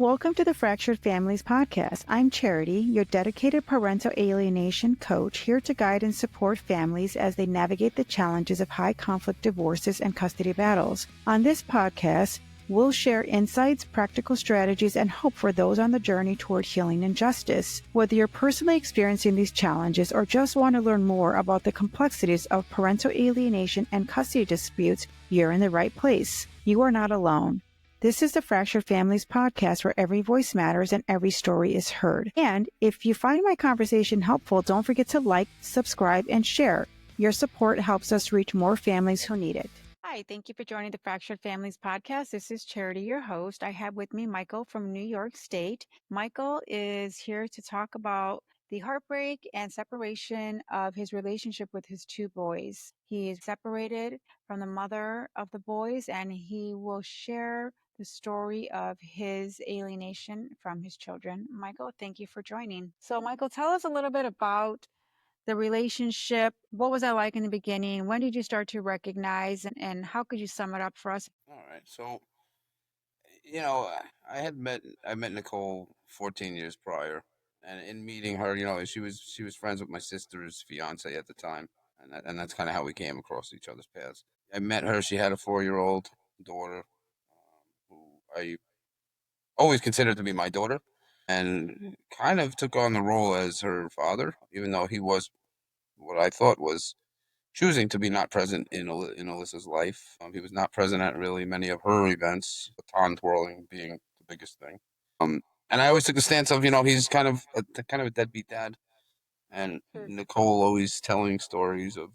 Welcome to the Fractured Families podcast. I'm Charity, your dedicated parental alienation coach, here to guide and support families as they navigate the challenges of high conflict divorces and custody battles. On this podcast, we'll share insights, practical strategies, and hope for those on the journey toward healing and justice. Whether you're personally experiencing these challenges or just want to learn more about the complexities of parental alienation and custody disputes, you're in the right place. You are not alone. This is the Fractured Families podcast, where every voice matters and every story is heard. And if you find my conversation helpful, don't forget to like, subscribe, and share. Your support helps us reach more families who need it. Hi, thank you for joining the Fractured Families podcast. This is Charity, your host. I have with me Michael from New York State. Michael is here to talk about the heartbreak and separation of his relationship with his two boys. He is separated from the mother of the boys, and he will share the story of his alienation from his children. Michael, thank you for joining. So, Michael, tell us a little bit about the relationship. What was that like in the beginning? When did you start to recognize, and how could you sum it up for us? All right. So, I met Nicole 14 years prior, and in meeting her, she was friends with my sister's fiance at the time, and that's kind of how we came across each other's paths. I met her. She had a 4-year-old daughter, who I always considered to be my daughter, and kind of took on the role as her father, even though he was what I thought was choosing to be not present in Alyssa's life. He was not present at really many of her events, baton twirling being the biggest thing. Um, and I always took the stance of, he's kind of a deadbeat dad, and Nicole always telling stories of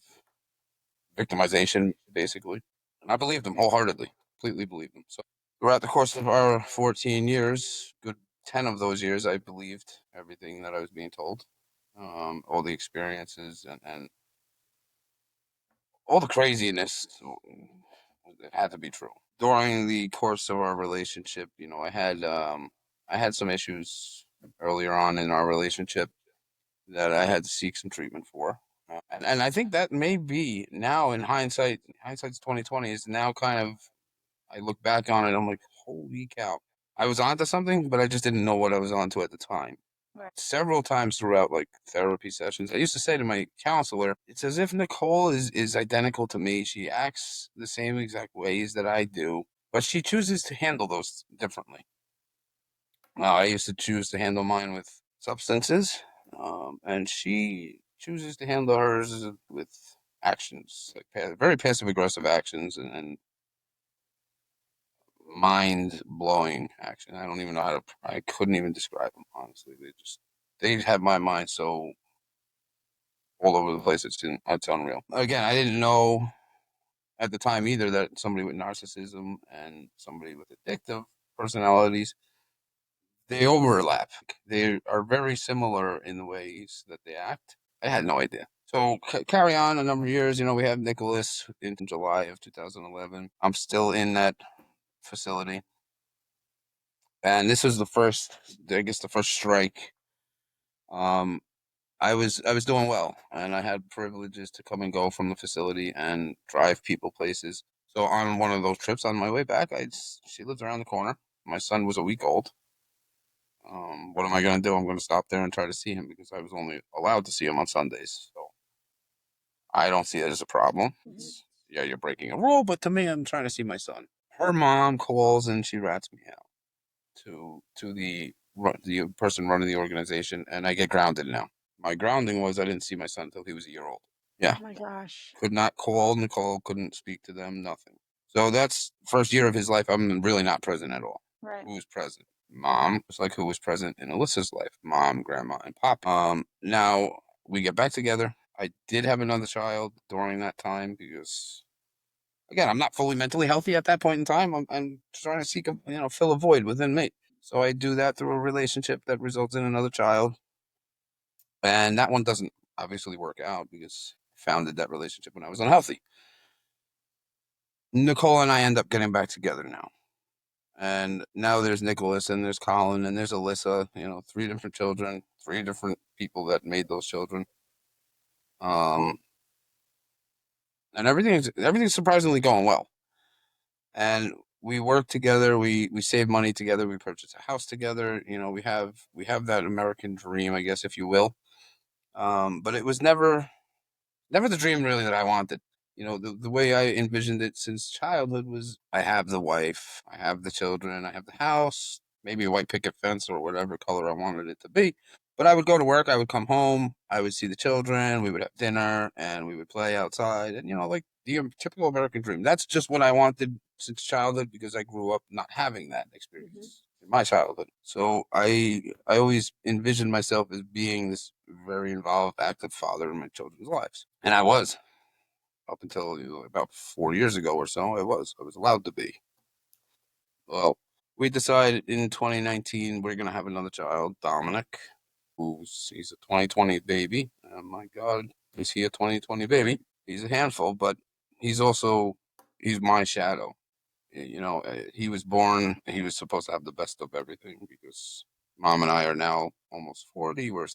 victimization, basically. And I believed him wholeheartedly, completely believed him. So throughout the course of our 14 years, good 10 of those years, I believed everything that I was being told, all the experiences and all the craziness had to be true. During the course of our relationship, I had some issues earlier on in our relationship that I had to seek some treatment for. And I think that may be now in hindsight's 2020 is now kind of, I look back on it, I'm like, holy cow. I was onto something, but I just didn't know what I was onto at the time. Right. Several times throughout like therapy sessions, I used to say to my counselor, it's as if Nicole is identical to me. She acts the same exact ways that I do, but she chooses to handle those differently. I used to choose to handle mine with substances, and she chooses to handle hers with actions, like very passive aggressive actions and mind blowing action. I don't even know how to. I couldn't even describe them honestly. They have my mind so all over the place. It's unreal. Again, I didn't know at the time either that somebody with narcissism and somebody with addictive personalities, they overlap. They are very similar in the ways that they act. I had no idea. So carry on a number of years. We have Nicholas in July of 2011. I'm still in that facility, and this was the first, I guess, the first strike. Um, I was doing well, and I had privileges to come and go from the facility and drive people places. So on one of those trips on my way back, she lives around the corner. My son was a week old. What am I going to do? I'm going to stop there and try to see him because I was only allowed to see him on Sundays. So I don't see it as a problem. Yeah, you're breaking a rule, but to me, I'm trying to see my son. Her mom calls and she rats me out to the person running the organization, and I get grounded now. My grounding was I didn't see my son until he was a year old. Yeah. Oh my gosh. Could not call Nicole, couldn't speak to them, nothing. So that's first year of his life. I'm really not present at all. Right. Who was present? Mom, just like who was present in Alyssa's life. Mom, grandma, and pop. Now we get back together. I did have another child during that time because, again, I'm not fully mentally healthy at that point in time. I'm trying to seek fill a void within me. So I do that through a relationship that results in another child. And that one doesn't obviously work out because I founded that relationship when I was unhealthy. Nicole and I end up getting back together now. And now there's Nicholas and there's Colin and there's Alyssa, 3 different children, 3 different people that made those children. And everything's surprisingly going well. And we work together. We save money together. We purchase a house together. We have that American dream, I guess, if you will. But it was never the dream really that I wanted. The way I envisioned it since childhood was I have the wife, I have the children, I have the house, maybe a white picket fence or whatever color I wanted it to be. But I would go to work, I would come home, I would see the children, we would have dinner, and we would play outside. And, like the typical American dream. That's just what I wanted since childhood because I grew up not having that experience in my childhood. So I always envisioned myself as being this very involved, active father in my children's lives. And I was up until about 4 years ago or so. I was allowed to be. Well, we decided in 2019 we're gonna have another child, Dominic, he's a 2020 baby. Oh my God, is he a 2020 baby? He's a handful, but he's my shadow. He was born. He was supposed to have the best of everything because mom and I are now almost 40. We're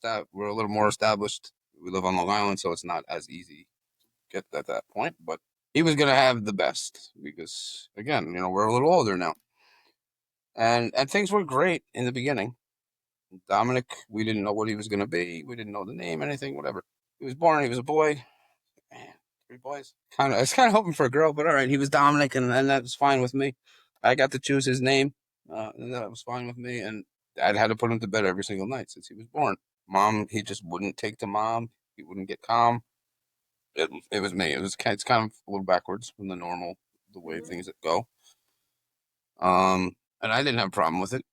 a little more established. We live on Long Island, so it's not as easy get at that point, but he was gonna have the best because again, we're a little older now, and things were great in the beginning. Dominic, we didn't know what he was gonna be. We didn't know the name, anything, whatever. He was born. He was a boy. Man, three boys. I was kind of hoping for a girl, but all right, he was Dominic, and that was fine with me. I got to choose his name, and that was fine with me. And Dad had to put him to bed every single night since he was born. Mom, he just wouldn't take to mom. He wouldn't get calm. It was me. It's kind of a little backwards from the way things go. And I didn't have a problem with it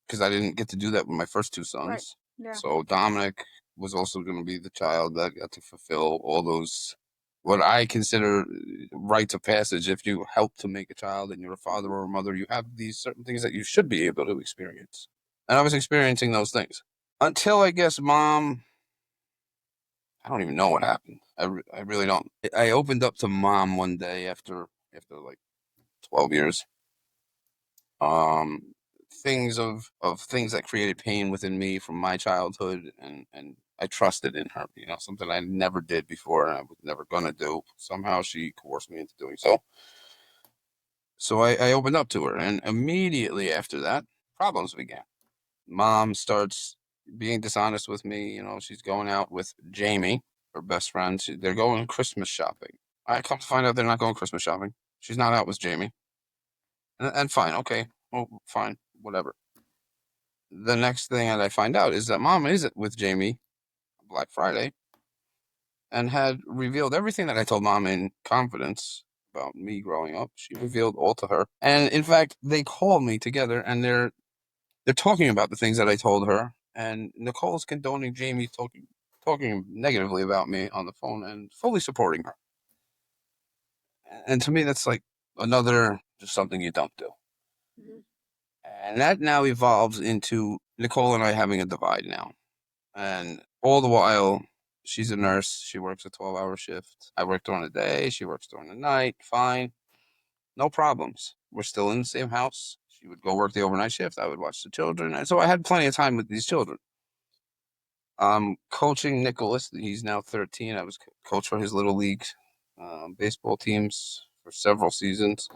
because I didn't get to do that with my first two sons. Right. Yeah. So Dominic was also going to be the child that got to fulfill all those what I consider rites of passage. If you help to make a child and you're a father or a mother, you have these certain things that you should be able to experience. And I was experiencing those things until I guess mom. I don't even know what happened. I really don't. I opened up to mom one day after like 12 years. Um, things of things that created pain within me from my childhood, and I trusted in her. Something I never did before, and I was never gonna do. Somehow she coerced me into doing so. So I opened up to her, and immediately after that, problems began. Mom starts being dishonest with me. She's going out with Jamie, her best friend. They're going Christmas shopping. I come to find out they're not going Christmas shopping. She's not out with Jamie. And fine, okay. Oh, fine, whatever. The next thing that I find out is that mom is with Jamie Black Friday and had revealed everything that I told mom in confidence about me growing up. She revealed all to her. And in fact, they called me together and they're talking about the things that I told her. And Nicole's condoning Jamie talking negatively about me on the phone and fully supporting her. And to me, that's like another just something you don't do. Mm-hmm. And that now evolves into Nicole and I having a divide now. And all the while, she's a nurse. She works a 12-hour shift. I work during the day. She works during the night. Fine. No problems. We're still in the same house. She would go work the overnight shift. I would watch the children. And so I had plenty of time with these children. Coaching Nicholas. He's now 13. I was coach for his little league baseball teams for several seasons.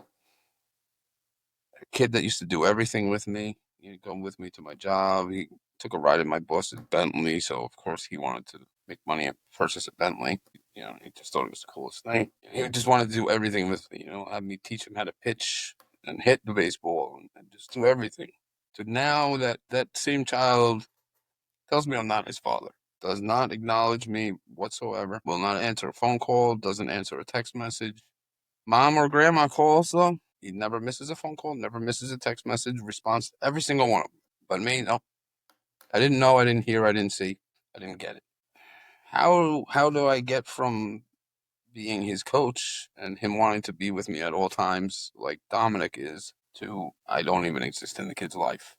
A kid that used to do everything with me. He'd come with me to my job. He took a ride in my boss's Bentley, so of course he wanted to make money and purchase a Bentley. He just thought it was the coolest thing. He just wanted to do everything with me. Have me teach him how to pitch and hit the baseball and just do everything. So now that same child tells me I'm not his father. Does not acknowledge me whatsoever. Will not answer a phone call. Doesn't answer a text message. Mom or grandma calls though. He never misses a phone call. Never misses a text message. Responds to every single one of them. But me, no. I didn't know. I didn't hear. I didn't see. I didn't get it. How do I get from being his coach and him wanting to be with me at all times, like Dominic is, to I don't even exist in the kid's life?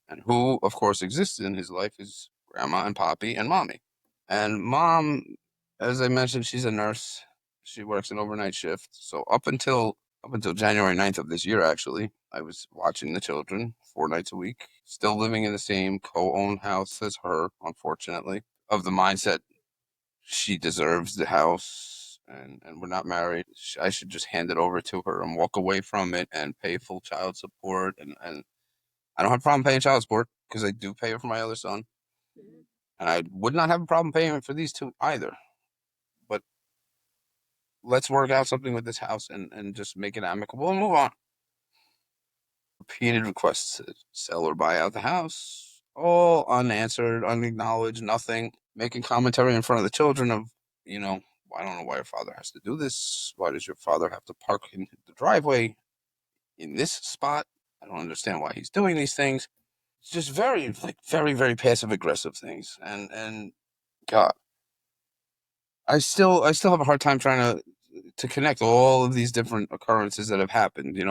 And who, of course, exists in his life is grandma and poppy and mommy. And mom, as I mentioned, she's a nurse. She works an overnight shift. So up until January 9th of this year, actually, I was watching the children 4 nights a week, still living in the same co-owned house as her, unfortunately, of the mindset she deserves the house and we're not married. I should just hand it over to her and walk away from it and pay full child support. And I don't have a problem paying child support because I do pay it for my other son. And I would not have a problem paying it for these two either. But let's work out something with this house and just make it amicable and move on. Repeated requests to sell or buy out the house, all unanswered, unacknowledged, nothing. Making commentary in front of the children of, you know, I don't know why your father has to do this. Why does your father have to park in the driveway in this spot? I don't understand why he's doing these things. It's just very, like, very, very passive aggressive things. And God, I still have a hard time trying to connect all of these different occurrences that have happened.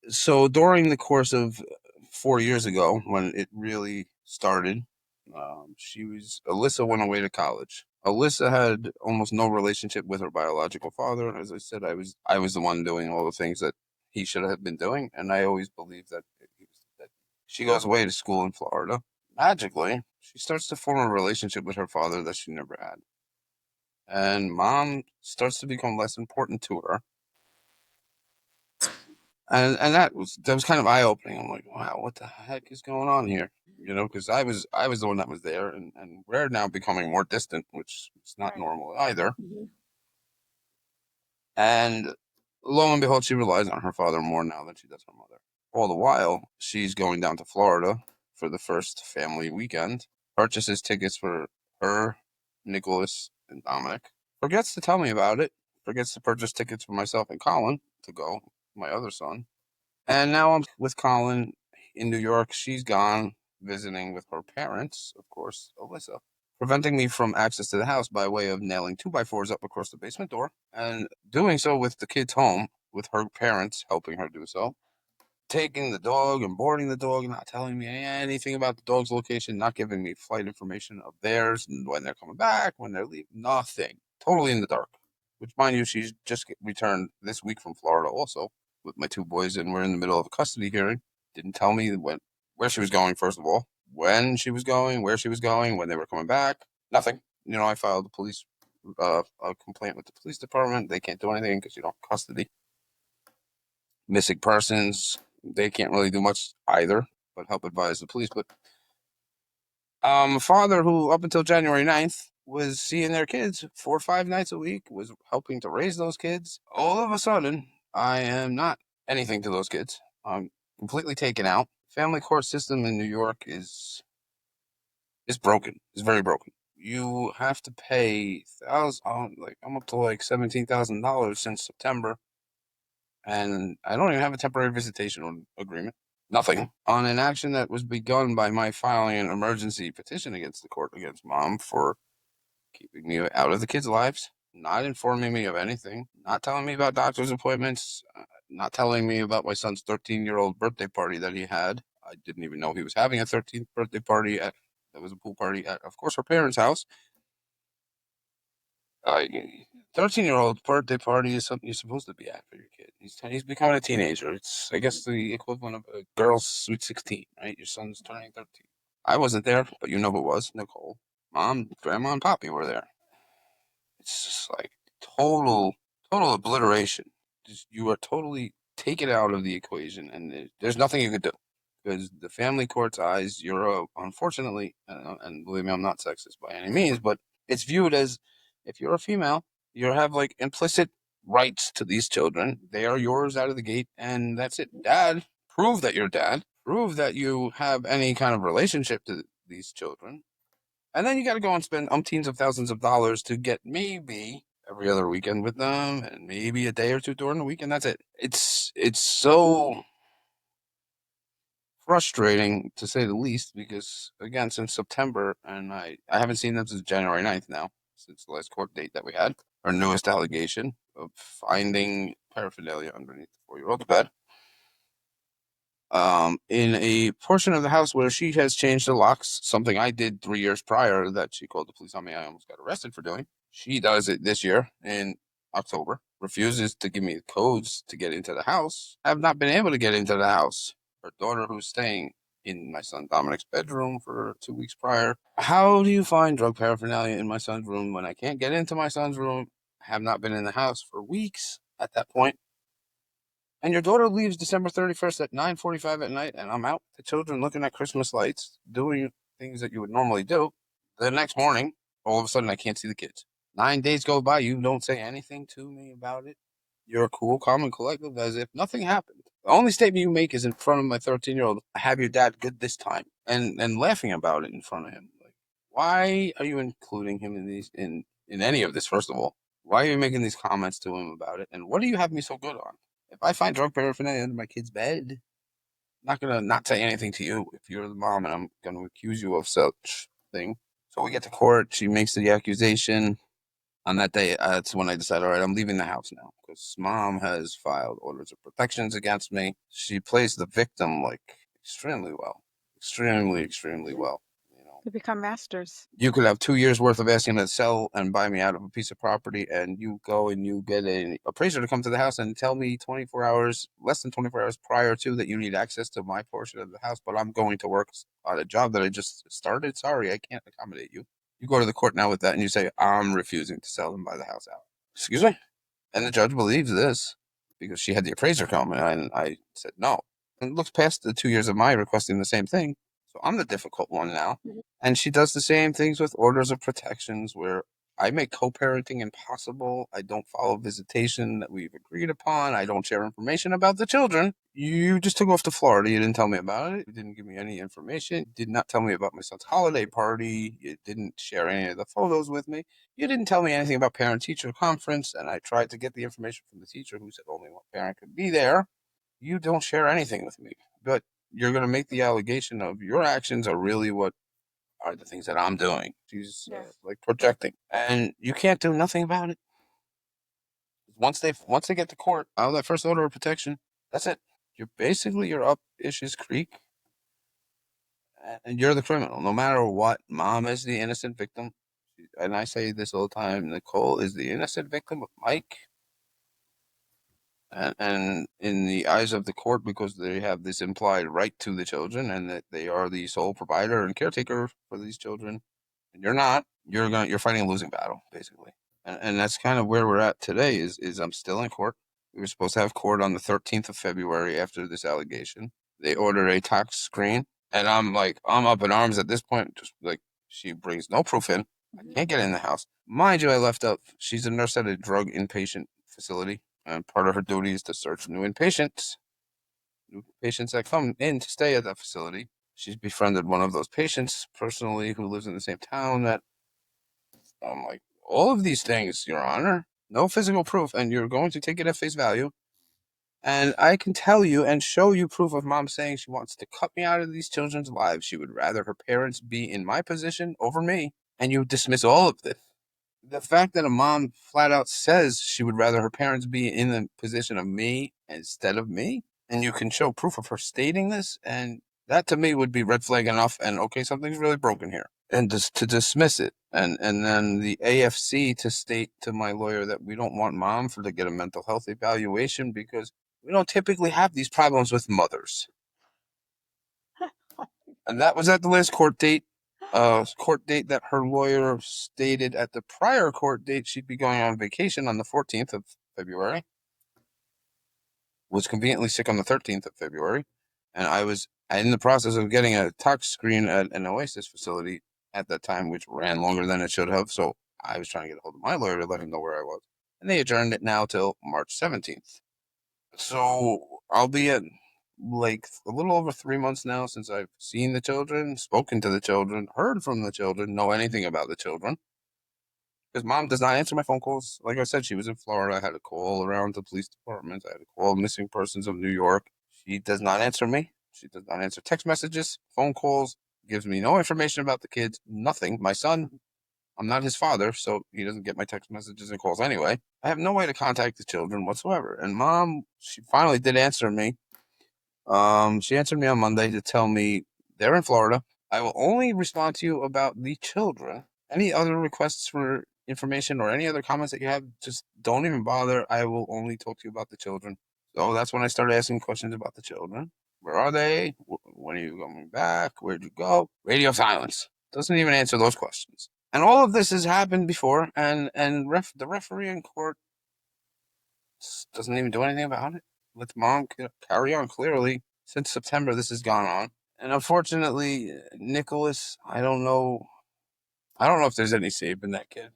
So during the course of 4 years ago, when it really started, Alyssa went away to college. Alyssa had almost no relationship with her biological father. As I said, I was the one doing all the things that he should have been doing, and I always believed that she goes away to school in Florida. Magically, she starts to form a relationship with her father that she never had, and mom starts to become less important to her. And that was kind of eye opening. I'm like, wow, what the heck is going on here? Because I was the one that was there, and we're now becoming more distant, which is not normal either. And lo and behold, she relies on her father more now than she does her mother. All the while, she's going down to Florida for the first family weekend, purchases tickets for her, Nicholas, and Dominic. Forgets to tell me about it. Forgets to purchase tickets for myself and Colin to go, my other son. And now I'm with Colin in New York. She's gone visiting with her parents, of course, Alyssa, preventing me from access to the house by way of nailing 2x4s up across the basement door and doing so with the kids home, with her parents helping her do so. Taking the dog and boarding the dog, not telling me anything about the dog's location, not giving me flight information of theirs, and when they're coming back, when they're leaving, nothing. Totally in the dark. Which, mind you, she's just returned this week from Florida also with my two boys, and we're in the middle of a custody hearing. Didn't tell me where she was going, first of all, when she was going, where she was going, when they were coming back. Nothing. I filed a complaint with the police department. They can't do anything because you don't have custody. Missing persons, they can't really do much either, but help advise the police. But a father who, up until January 9th, was seeing their kids 4 or 5 nights a week, was helping to raise those kids. All of a sudden, I am not anything to those kids. I'm completely taken out. Family court system in New York is broken. It's very broken. You have to pay thousands. I'm up to like $17,000 since September, and I don't even have a temporary visitation agreement. Nothing. On an action that was begun by my filing an emergency petition against the court against mom for keeping me out of the kids' lives, not informing me of anything, not telling me about doctor's appointments, not telling me about my son's 13-year-old birthday party that he had. I didn't even know he was having a 13th birthday party that was a pool party at, of course, her parents' house. 13-year-old birthday party is something you're supposed to be at for your kid. He's becoming a teenager. It's, I guess, the equivalent of a girl's sweet 16, right? Your son's turning 13. I wasn't there, but you know who was. Nicole. Mom, Grandma, and Poppy were there. It's just like total obliteration. You are totally taken out of the equation, and there's nothing you could do. Because the family court's eyes, unfortunately, and believe me, I'm not sexist by any means, but it's viewed as, if you're a female, you have like implicit rights to these children. They are yours out of the gate, and that's it. Dad, prove that you're dad. Prove that you have any kind of relationship to these children. And then you got to go and spend umpteens of thousands of dollars to get maybe every other weekend with them, and maybe a day or two during the week, and that's it. It's so frustrating, to say the least, because again, since September, and I haven't seen them since January 9th now, since the last court date that we had, our newest allegation of finding paraphernalia underneath the 4-year-old's bed. In a portion of the house where she has changed the locks, something I did 3 years prior that she called the police on me. I almost got arrested for doing. She does it this year in October, refuses to give me codes to get into the house. I have not been able to get into the house. Her daughter, who's staying in my son Dominic's bedroom for 2 weeks prior. How do you find drug paraphernalia in my son's room when I can't get into my son's room? have not been in the house for weeks at that point. And your daughter leaves December 31st at 9:45 at night, and I'm out with the children looking at Christmas lights, doing things that you would normally do. The next morning, all of a sudden, I can't see the kids. 9 days go by, you don't say anything to me about it. You're cool, calm, and collective, as if nothing happened. The only statement you make is in front of my 13-year-old, "I have your dad good this time," and laughing about it in front of him. Like, why are you including him in any of this? First of all, why are you making these comments to him about it? And what do you have me so good on? If I find drug paraphernalia under my kid's bed, I'm not gonna not say anything to you if you're the mom, and I'm gonna accuse you of such thing. So we get to court. She makes the accusation. On that day, that's when I decided, all right, I'm leaving the house now because mom has filed orders of protections against me. She plays the victim like extremely well, extremely, extremely well. You know, They become masters. you could have 2 years worth of asking to sell and buy me out of a piece of property, and you go and you get an appraiser to come to the house and tell me 24 hours, less than 24 hours prior to, that you need access to my portion of the house, but I'm going to work on a job that I just started. Sorry, I can't accommodate you. You go to the court now with that and you say, I'm refusing to sell and buy the house out. Excuse me? And the judge believes this because she had the appraiser come, and I said no. And looks past the 2 years of my requesting the same thing. So I'm the difficult one now. And she does the same things with orders of protections where I make co-parenting impossible. I don't follow visitation that we've agreed upon. I don't share information about the children. You just took off to Florida. You didn't tell me about it. You didn't give me any information. You did not tell me about my son's holiday party. You didn't share any of the photos with me. You didn't tell me anything about parent-teacher conference, and I tried to get the information from the teacher who said only one parent could be there. You don't share anything with me, but you're going to make the allegation of your actions are really what are the things that I'm doing. She's Yes. like projecting, and you can't do nothing about it. Once they get to court, out of that first order of protection, that's it. You're up Ish's Creek, and you're the criminal, no matter what. Mom is the innocent victim, and I say this all the time. Nicole is the innocent victim of Mike, and in the eyes of the court, because they have this implied right to the children, and that they are the sole provider and caretaker for these children, and you're not. You're fighting a losing battle, basically. And that's kind of where we're at today. Is I'm still in court. We were supposed to have court on the 13th of February after this allegation. They ordered a tox screen, and I'm up in arms at this point. Just like, she brings no proof in. I can't get in the house. Mind you, I left up. She's a nurse at a drug inpatient facility, and part of her duty is to search new patients that come in to stay at that facility. She's befriended one of those patients personally who lives in the same town. That I'm like, all of these things, Your Honor, no physical proof, and you're going to take it at face value. And I can tell you and show you proof of mom saying she wants to cut me out of these children's lives. She would rather her parents be in my position over me. And you dismiss all of this. The fact that a mom flat out says she would rather her parents be in the position of me instead of me, and you can show proof of her stating this, and that to me would be red flag enough. And okay, something's really broken here, and just to dismiss it, and then the AFC to state to my lawyer that we don't want mom to get a mental health evaluation because we don't typically have these problems with mothers. And that was at the last court date. Court date that her lawyer stated at the prior court date she'd be going on vacation on the 14th of February. Was conveniently sick on the 13th of February. And I was in the process of getting a tox screen at an Oasis facility at that time, which ran longer than it should have. So I was trying to get a hold of my lawyer to let him know where I was. And they adjourned it now till March 17th. So I'll be at like a little over 3 months now since I've seen the children, spoken to the children, heard from the children, know anything about the children. Because mom does not answer my phone calls. Like I said, she was in Florida. I had to call around the police department. I had to call missing persons of New York. She does not answer me. She does not answer text messages, phone calls, gives me no information about the kids, nothing. My son, I'm not his father, so he doesn't get my text messages and calls anyway. I have no way to contact the children whatsoever. And mom, she finally did answer me. She answered me on Monday to tell me they're in Florida. I will only respond to you about the children. Any other requests for information or any other comments that you have, just don't even bother. I will only talk to you about the children. So that's when I started asking questions about the children. Where are they? When are you coming back? Where'd you go? Radio silence. Doesn't even answer those questions. And all of this has happened before, and the referee in court doesn't even do anything about it. Let mom carry on. Clearly, since September, this has gone on, and unfortunately, Nicholas, I don't know. I don't know if there's any save in that kid.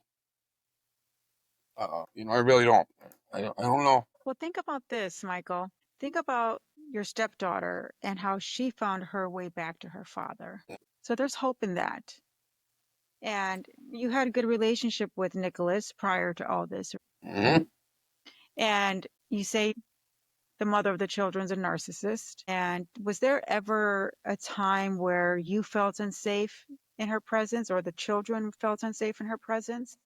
I really don't. I don't know. Well, think about this, Michael. Think about your stepdaughter and how she found her way back to her father. So there's hope in that. And you had a good relationship with Nicholas prior to all this. Mm-hmm. And you say the mother of the children's a narcissist. And was there ever a time where you felt unsafe in her presence or the children felt unsafe in her presence?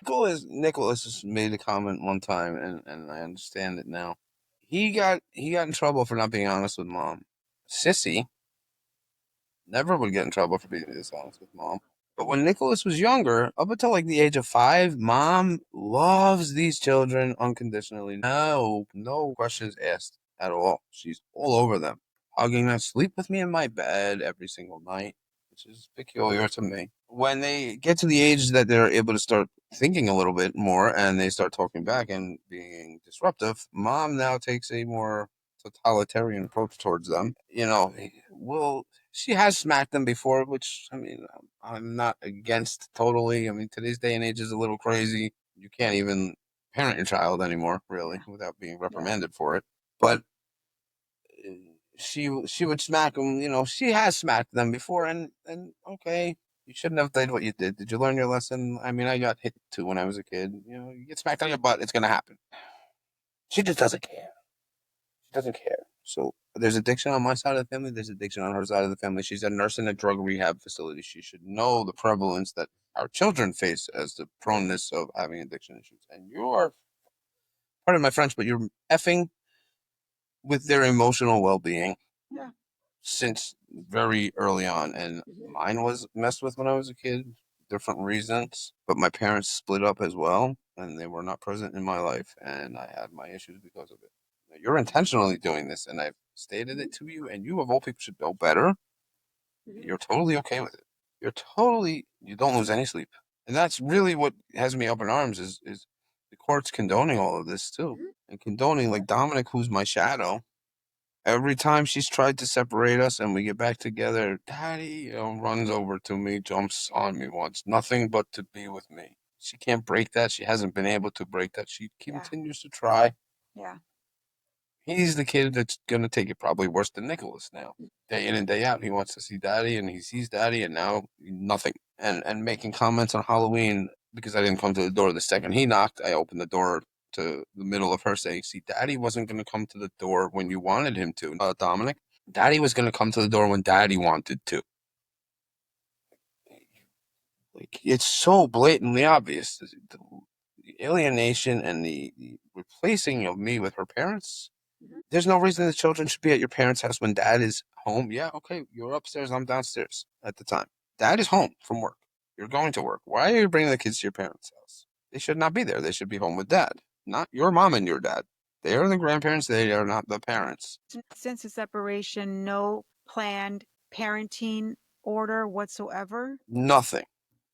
Nicholas just made a comment one time, and I understand it now. He got in trouble for not being honest with mom. Sissy never would get in trouble for being dishonest with mom. But when Nicholas was younger, up until like the age of 5, mom loves these children unconditionally. No questions asked at all. She's all over them, hugging them, sleep with me in my bed every single night, which is peculiar to me. When they get to the age that they're able to start thinking a little bit more and they start talking back and being disruptive, mom now takes a more totalitarian approach towards them. She has smacked them before, which I mean, I'm not against totally. I mean, today's day and age is a little crazy. You can't even parent your child anymore, really, without being reprimanded for it. But she would smack them. She has smacked them before, and okay, you shouldn't have did what you did. Did you learn your lesson? I mean, I got hit too when I was a kid. You get smacked on your butt, it's gonna happen. She just doesn't care. She doesn't care. So there's addiction on my side of the family. There's addiction on her side of the family. She's a nurse in a drug rehab facility. She should know the prevalence that our children face as the proneness of having addiction issues. And you are, pardon my French, but you're effing with their emotional well-being Yeah. since very early on. And mine was messed with when I was a kid, different reasons. But my parents split up as well, and they were not present in my life, and I had my issues because of it. You're intentionally doing this, and I've stated it to you, and you of all people should know better. You're totally okay with it. You don't lose any sleep. And that's really what has me up in arms is the court's condoning all of this too. And condoning like Dominic, who's my shadow. Every time she's tried to separate us and we get back together, Daddy, runs over to me, jumps on me, wants nothing but to be with me. She can't break that. She hasn't been able to break that. She continues to try. Yeah. He's the kid that's gonna take it probably worse than Nicholas now. Day in and day out, he wants to see Daddy, and he sees Daddy, and now nothing. And making comments on Halloween because I didn't come to the door the second he knocked. I opened the door to the middle of her saying, "See, Daddy wasn't gonna come to the door when you wanted him to, Dominic. Daddy was gonna come to the door when Daddy wanted to." Like it's so blatantly obvious. The alienation and the replacing of me with her parents. There's no reason the children should be at your parents' house when dad is home. Yeah, okay, you're upstairs, I'm downstairs at the time. Dad is home from work. You're going to work. Why are you bringing the kids to your parents' house? They should not be there. They should be home with dad, not your mom and your dad. They are the grandparents. They are not the parents. Since the separation, no planned parenting order whatsoever. Nothing.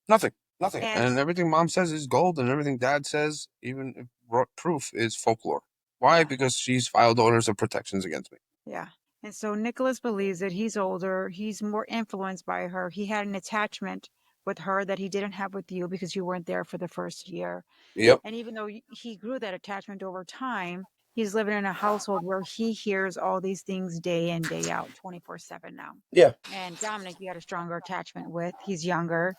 Nothing. Nothing. And And everything mom says is gold, and everything dad says, even if brought proof, is folklore. Why? Because she's filed orders of protections against me. yeah. And so Nicholas believes that he's older, he's more influenced by her. He had an attachment with her that he didn't have with you because you weren't there for the first year. Yep. And even though he grew that attachment over time, he's living in a household where he hears all these things day in, day out, 24/7 now. Yeah. And Dominic, you had a stronger attachment with. He's younger.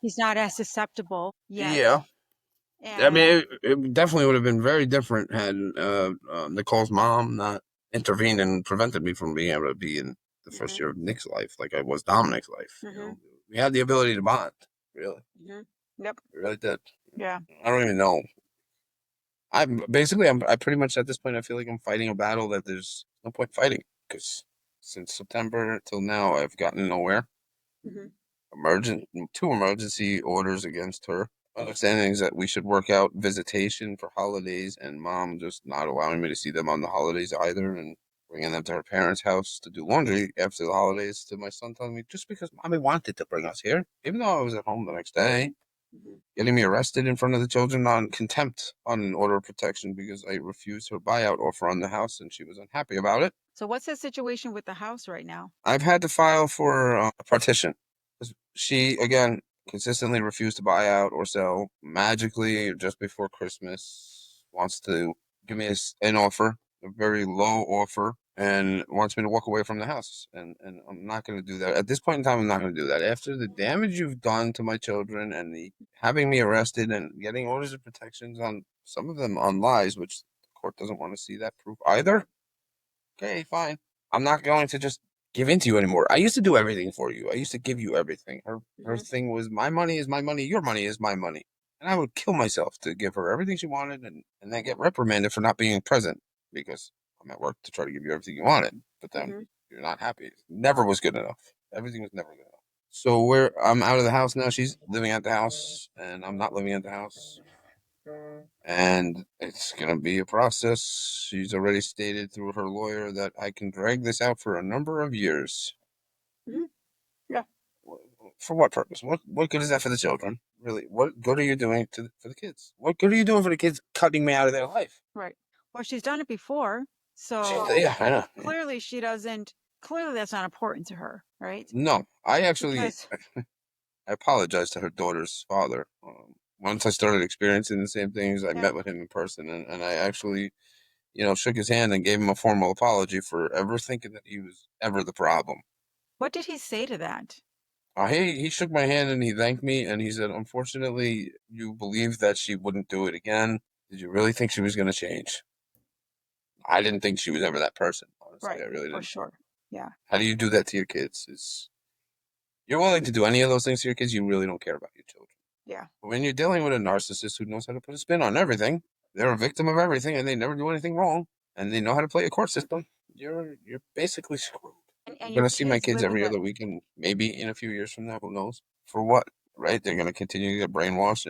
He's not as susceptible yet. Yeah. I And mean, it definitely would have been very different had Nicole's mom not intervened and prevented me from being able to be in the first year of Nick's life, like I was Dominic's life. We had the ability to bond, really. Yep. We really did. Yeah. I don't even know. I pretty much at this point, I feel like I'm fighting a battle that there's no point fighting because since September till now, I've gotten nowhere. Two emergency orders against her. Understandings that we should work out visitation for holidays, and mom just not allowing me to see them on the holidays either. And bringing them to her parents' house to do laundry after the holidays, to my son telling me just because mommy wanted to bring us here, even though I was at home the next day, getting me arrested in front of the children on contempt on an order of protection because I refused her buyout offer on the house and she was unhappy about it. So what's the situation with the house right now? I've had to file for a partition. She, again, consistently refused to buy out or sell. Magically, just before Christmas, wants to give me an offer, a very low offer, and wants me to walk away from the house. And I'm not going to do that. At this point in time, I'm not going to do that. After the damage you've done to my children and the having me arrested and getting orders of protections on some of them on lies, which the court doesn't want to see that proof either. Okay, fine. I'm not going to just give in to you anymore. I used to do everything for you. I used to give you everything. Her thing was my money is my money, your money is my money. And I would kill myself to give her everything she wanted and then get reprimanded for not being present because I'm at work to try to give you everything you wanted. But then you're not happy. It never was good enough. Everything was never good enough. So I'm out of the house now. She's living at the house and I'm not living at the house. And it's going to be a process. She's already stated through her lawyer that I can drag this out for a number of years. Yeah. For what purpose? What good is that for the children? Really, what good are you doing for the kids? What good are you doing for the kids cutting me out of their life? Right. Well, she's done it before, so Yeah, I know. clearly she doesn't. Clearly, that's not important to her, right? No, I actually Because I apologized to her daughter's father. Once I started experiencing the same things, I met with him in person, and I actually, shook his hand and gave him a formal apology for ever thinking that he was ever the problem. what did he say to that? He shook my hand and he thanked me and he said, "Unfortunately, you believed that she wouldn't do it again. Did you really think she was going to change?" I didn't think she was ever that person. Honestly, Right. I really For didn't. sure. Yeah. How do you do that to your kids? You're willing to do any of those things to your kids. You really don't care about your children. Yeah. But when you're dealing with a narcissist who knows how to put a spin on everything, they're a victim of everything and they never do anything wrong, and they know how to play a court system. You're basically screwed. I'm And your gonna see my kids kids live with every that. other weekend, maybe in a few years from now. Who knows? For what? Right? They're gonna continue to get brainwashed,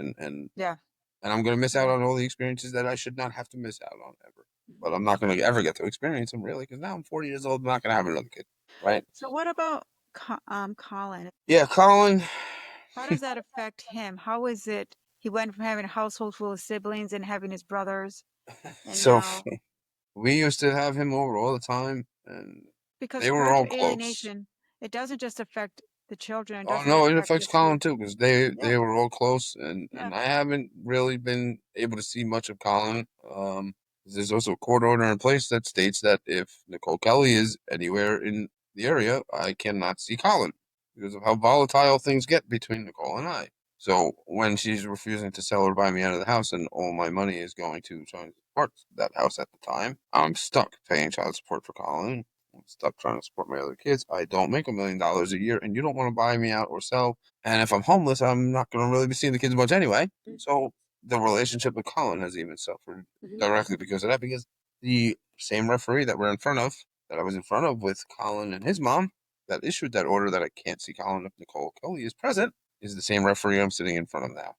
Yeah. and I'm gonna miss out Yeah. on all the experiences that I should not have to miss out on ever. But I'm not gonna ever get to experience them really, because now I'm 40 years old. I'm not gonna have another kid, right? So what about Colin? Yeah, Colin. How does that affect him? How is it he went from having a household full of siblings and having his brothers, and So now we used to have him over all the time, and because they were all parental close. alienation, it doesn't just affect the children, it Oh doesn't no, it affect affects just you. Colin too because they Yeah. they were all close, and Yeah. I haven't really been able to see much of Colin. There's also a court order in place that states that if Nicole Kelly is anywhere in the area, I cannot see Colin because of how volatile things get between Nicole and I. So when she's refusing to sell or buy me out of the house, and all my money is going to trying to support that house at the time, I'm stuck paying child support for Colin. I'm stuck trying to support my other kids. I don't make $1 million a year, and you don't want to buy me out or sell. And if I'm homeless, I'm not going to really be seeing the kids much anyway. So the relationship with Colin has even suffered directly because of that. Because the same referee that we're in front of, that I was in front of with Colin and his mom, that issued that order that I can't see Colin if Nicole Kelly is present, is the same referee I'm sitting in front of now.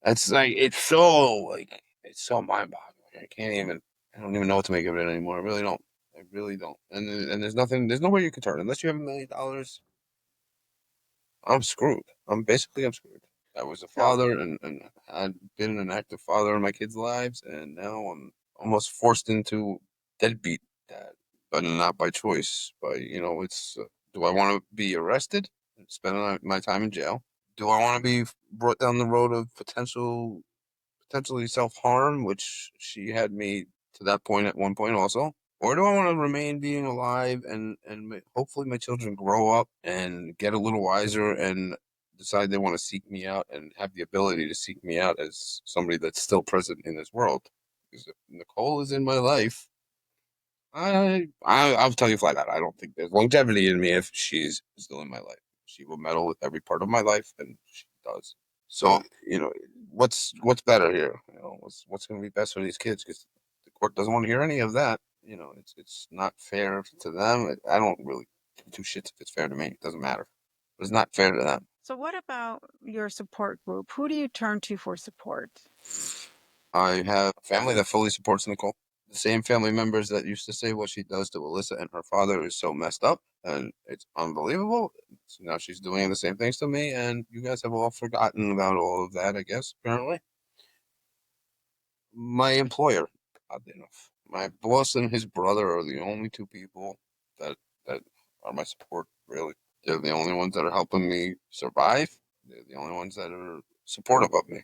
It's like it's so mind boggling. I don't even know what to make of it anymore. I really don't. I really don't. And there's nowhere you can turn unless you have $1 million. I'm screwed. I'm screwed. I was a So father and I'd been an active father in my kids' lives, and now I'm almost forced into deadbeat dad, but not by choice. It's do I want to be arrested and spend my time in jail? Do I want to be brought down the road of potentially self harm, which she had me to that point at one point also? Or do I want to remain being alive and hopefully my children grow up and get a little wiser and decide they want to seek me out and have the ability to seek me out as somebody that's still present in this world? Because if Nicole is in my life, I'll tell you flat out, I don't think there's longevity in me if she's still in my life. She will meddle with every part of my life, and she does. So, what's better here? What's going to be best for these kids? Because the court doesn't want to hear any of that. It's not fair to them. I don't really give two shits if it's fair to me. It doesn't matter. But it's not fair to them. so what about your support group? Who do you turn to for support? I have a family that fully supports Nicole. the same family members that used to say what she does to Alyssa and her father is so messed up and it's unbelievable. So now she's doing the same things to me, and you guys have all forgotten about all of that, I guess, apparently. My employer, oddly enough, my boss and his brother are the only two people that that are my support, really. They're the only ones that are helping me survive. They're the only ones that are supportive of me.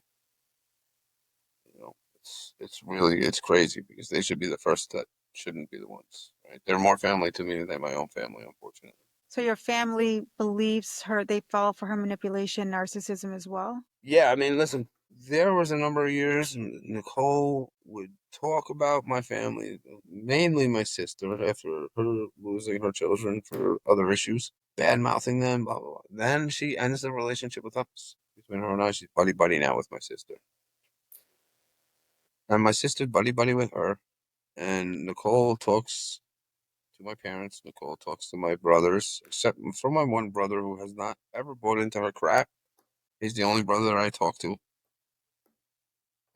It's really it's crazy because they should be the first that shouldn't be the ones, right? They're more family to me than my own family, unfortunately. So your family believes her, they fall for her manipulation, narcissism as well? Yeah, I mean, listen, there was a number of years Nicole would talk about my family, mainly my sister, after her losing her children for other issues, bad mouthing them, blah, blah, blah. Then she ends the relationship with us. Between her and I, she's buddy buddy now with my sister. And my sister buddy buddy with her. And Nicole talks to my parents. Nicole talks to my brothers, except for my one brother who has not ever bought into her crap. He's the only brother that I talk to.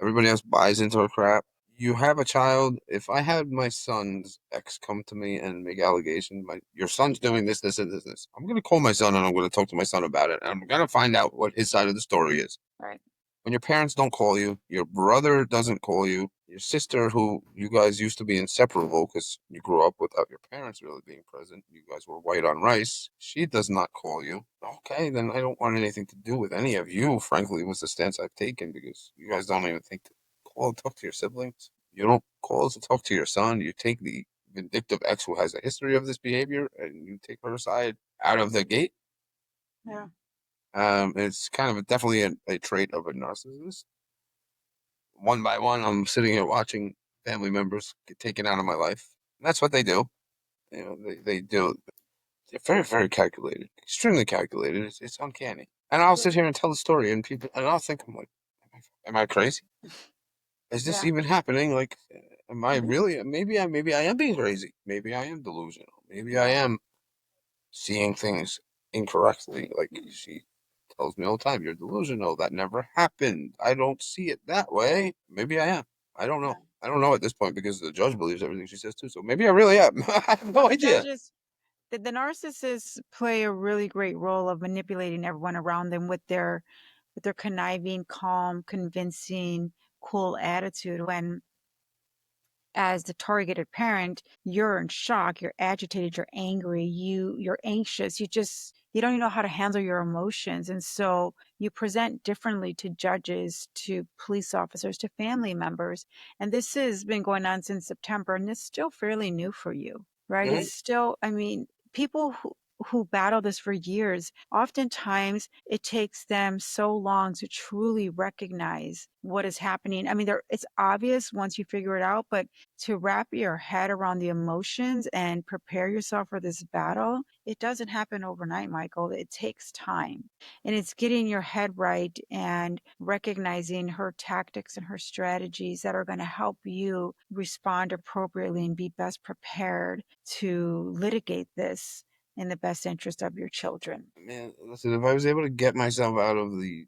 Everybody else buys into her crap. You have a child. If I had my son's ex come to me and make allegations, your son's doing this, this, and this. I'm gonna call my son and I'm gonna talk to my son about it. And I'm gonna find out what his side of the story is. Right. When your parents don't call you, your brother doesn't call you, your sister, who you guys used to be inseparable because you grew up without your parents really being present, you guys were white on rice, she does not call you. Okay, then I don't want anything to do with any of you, frankly, was the stance I've taken because you guys don't even think to call and talk to your siblings. You don't call to talk to your son. You take the vindictive ex who has a history of this behavior and you take her side out of the gate. Yeah. It's kind of definitely a trait of a narcissist. One by one, I'm sitting here watching family members get taken out of my life. And that's what they do. They do. They're very, very calculated, extremely calculated. It's uncanny. And I'll sit here and tell the story, and people, and I'll think, I'm like, am I crazy? Is this Yeah. even happening? Like, am I Hmm. really? Maybe I am being crazy. Maybe I am delusional. Maybe I Yeah. am seeing things incorrectly. Like she tells me all the time, you're delusional. That never happened. I don't see it that way. Maybe I am. I don't know. Yeah. I don't know at this point because the judge believes everything she says too. So maybe I really am. I have Well, no the idea. judges, the narcissists play a really great role of manipulating everyone around them with their conniving, calm, convincing, cool attitude when as the targeted parent, you're in shock, you're agitated, you're angry, you're anxious, you don't even know how to handle your emotions. And so you present differently to judges, to police officers, to family members. And this has been going on since September, and it's still fairly new for you, right? Mhm. It's still, I mean, people who battle this for years, oftentimes it takes them so long to truly recognize what is happening. I mean, it's obvious once you figure it out, but to wrap your head around the emotions and prepare yourself for this battle, it doesn't happen overnight, Michael. It takes time. And it's getting your head right and recognizing her tactics and her strategies that are going to help you respond appropriately and be best prepared to litigate this in the best interest of your children. Man, listen, if I was able to get myself out of the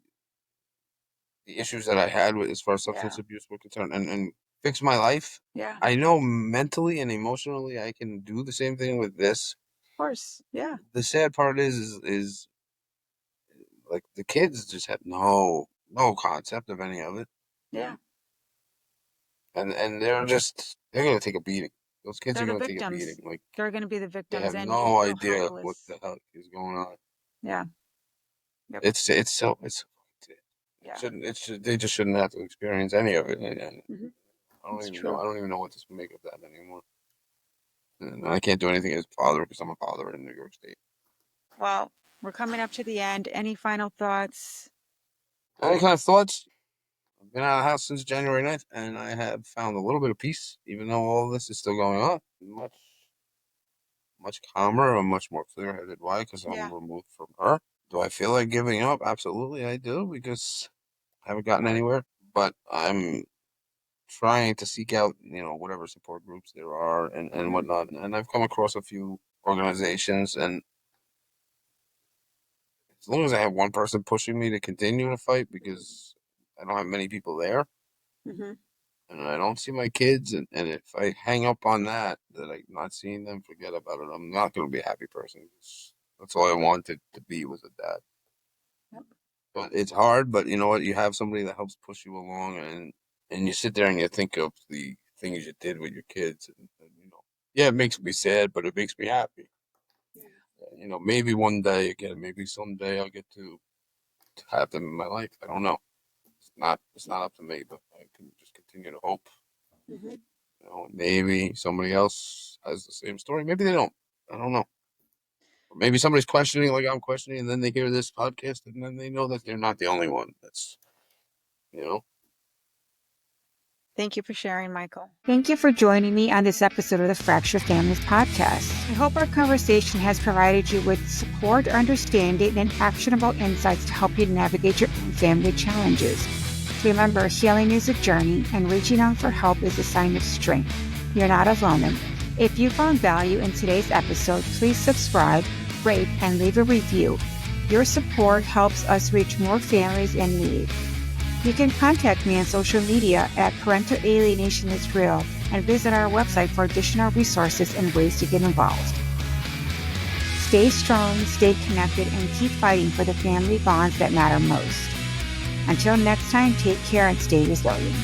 issues that I had with as far as Yeah. substance abuse were concerned and fix my life, Yeah. I know mentally and emotionally I can do the same thing with this. Of course. Yeah. The sad part is like the kids just have no concept of any of it, Yeah. and they're gonna take a beating. Those kids They're are the gonna take a beating. victims. Like They're going to be the they victims, have and you no feel idea what helpless. the hell is going on. Yeah. Yep. It's it Yeah. shouldn't it should they just shouldn't have to experience any of it. And Hmm. I don't It's even know. true. I don't even know what to make of that anymore. And I can't do anything as a father because I'm a father in New York State. Well, we're coming up to the end. Any final thoughts? Any kind of thoughts? I've been out of the house since January 9th, and I have found a little bit of peace, even though all this is still going on. Much calmer and much more clear-headed. Why? Because I'm Yeah. removed from her. Do I feel like giving up? Absolutely, I do, because I haven't gotten Right. anywhere. But I'm trying to seek out, whatever support groups there are and Hmm. whatnot. And I've come across a few organizations, and as long as I have one person pushing me to continue to fight, because I don't have many people there, Hmm. and I don't see my kids, and if I hang up on that I'm not seeing them, forget about it. I'm not going to be a happy person. That's all I wanted to be, was a dad. But it's hard, but you know what? You have somebody that helps push you along, and you sit there and you think of the things you did with your kids, and yeah, it makes me sad, but it makes me happy. Maybe one day again, maybe someday I'll get to have them in my life. I don't know. It's not up to me, but I can just continue to hope. Maybe somebody else has the same story. Maybe they don't. I don't know. Or maybe somebody's questioning like I'm questioning, and then they hear this podcast, and then they know that they're not the only one. That's you know. Thank you for sharing, Michael. Thank you for joining me on this episode of the Fractured Families podcast. I hope our conversation has provided you with support, understanding, and actionable insights to help you navigate your own family challenges. Remember, healing is a journey, and reaching out for help is a sign of strength. You're not alone. If you found value in today's episode, please subscribe, rate, and leave a review. Your support helps us reach more families in need. You can contact me on social media at Parental Alienation is Real, and visit our website for additional resources and ways to get involved. Stay strong, stay connected, and keep fighting for the family bonds that matter most. Until next time, take care and stay resilient.